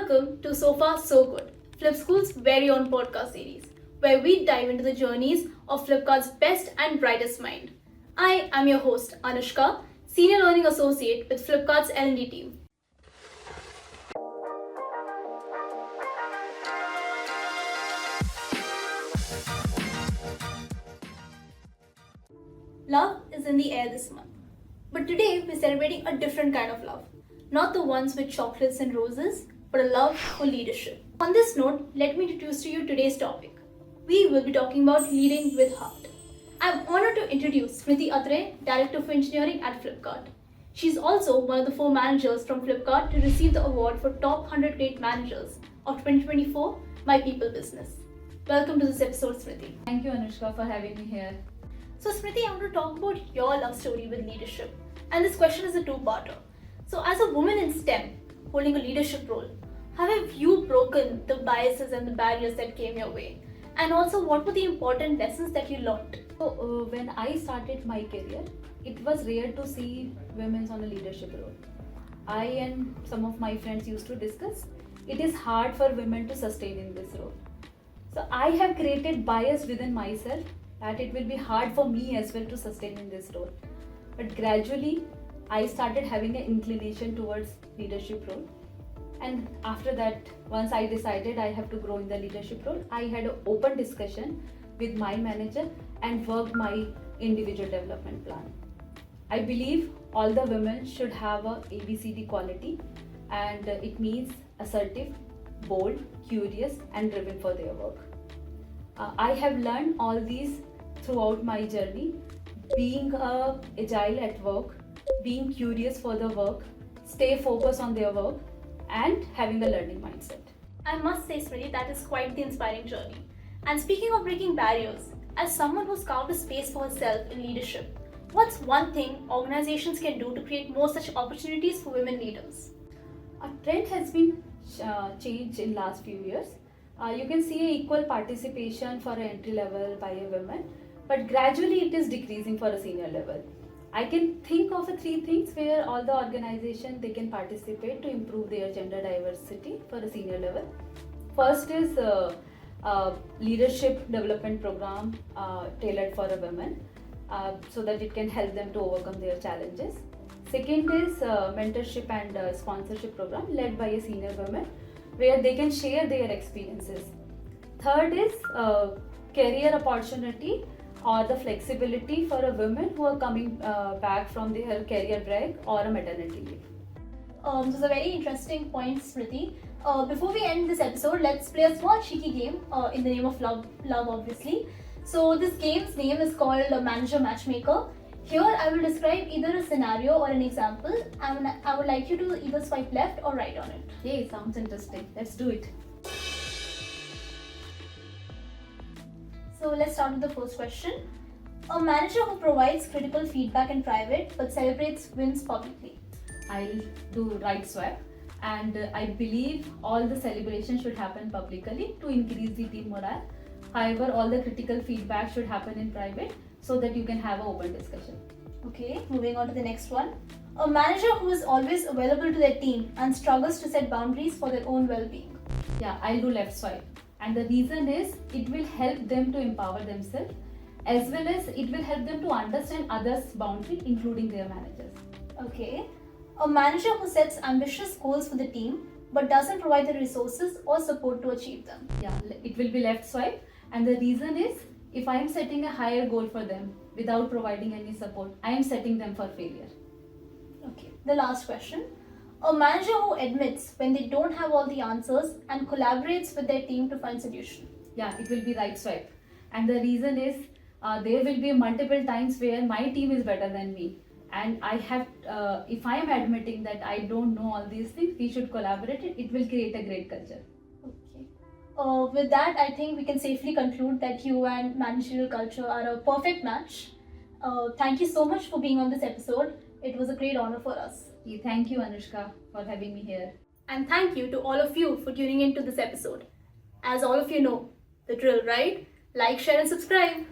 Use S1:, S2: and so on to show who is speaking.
S1: Welcome to So Far So Good, Flipschool's very own podcast series, where we dive into the journeys of Flipkart's best and brightest mind. I am your host, Anushka, Senior Learning Associate with Flipkart's L&D team. Love is in the air this month. But today we're celebrating a different kind of love. Not the ones with chocolates and roses, but a love for leadership. On this note, let me introduce to you today's topic. We will be talking about leading with heart. I'm honored to introduce Smriti Atre, Director of Engineering at Flipkart. She's also one of the 4 managers from Flipkart to receive the award for Top 100 Great Managers of 2024 My People Business. Welcome to this episode, Smriti.
S2: Thank you, Anushka, for having me here.
S1: So Smriti, I want to talk about your love story with leadership. And this question is a two-parter. So as a woman in STEM, holding a leadership role, how have you broken the biases and the barriers that came your way? And also, what were the important lessons that you learned?
S2: So, when I started my career, it was rare to see women on a leadership role. I and some of my friends used to discuss, it is hard for women to sustain in this role. So, I have created bias within myself that it will be hard for me as well to sustain in this role. But gradually, I started having an inclination towards leadership role. And after that, once I decided I have to grow in the leadership role, I had an open discussion with my manager and worked my individual development plan. I believe all the women should have a ABCD quality, and it means assertive, bold, curious and driven for their work. I have learned all these throughout my journey, being agile at work, being curious for the work, stay focused on their work and having a learning mindset.
S1: I must say, Smriti, that is quite the inspiring journey. And speaking of breaking barriers, as someone who's carved a space for herself in leadership, what's one thing organizations can do to create more such opportunities for women leaders?
S2: A trend has been changed in last few years. You can see equal participation for an entry level by a woman, but gradually it is decreasing for a senior level. I can think of 3 things where all the organizations they can participate to improve their gender diversity for a senior level. First is leadership development program tailored for a woman so that it can help them to overcome their challenges. Second is mentorship and sponsorship program led by a senior woman where they can share their experiences. Third is career opportunity or the flexibility for a women who are coming back from their career break or a maternity leave.
S1: Those are very interesting points, Smriti. Before we end this episode, let's play a small cheeky game in the name of love obviously. So this game's name is called Manager Matchmaker. Here I will describe either a scenario or an example, and I would like you to either swipe left or right on it.
S2: Hey, sounds interesting. Let's do it.
S1: So let's start with the first question. A manager who provides critical feedback in private but celebrates wins publicly.
S2: I'll do right swipe, and I believe all the celebration should happen publicly to increase the team morale. However, all the critical feedback should happen in private so that you can have an open discussion.
S1: Okay, moving on to the next one. A manager who is always available to their team and struggles to set boundaries for their own well-being.
S2: Yeah, I'll do left swipe. And the reason is it will help them to empower themselves as well as it will help them to understand others' boundaries, including their managers.
S1: Okay. A manager who sets ambitious goals for the team but doesn't provide the resources or support to achieve them.
S2: Yeah, it will be left swipe. And the reason is if I am setting a higher goal for them without providing any support, I am setting them for failure.
S1: Okay. The last question. A manager who admits when they don't have all the answers and collaborates with their team to find solution.
S2: Yeah, it will be right swipe. And the reason is there will be multiple times where my team is better than me. And I have, if I am admitting that I don't know all these things, we should collaborate. It will create a great culture.
S1: Okay. With that, I think we can safely conclude that you and managerial culture are a perfect match. Thank you so much for being on this episode. It was a great honor for us.
S2: Thank you, Anushka, for having me here.
S1: And thank you to all of you for tuning into this episode. As all of you know, the drill, right? Like, share and subscribe.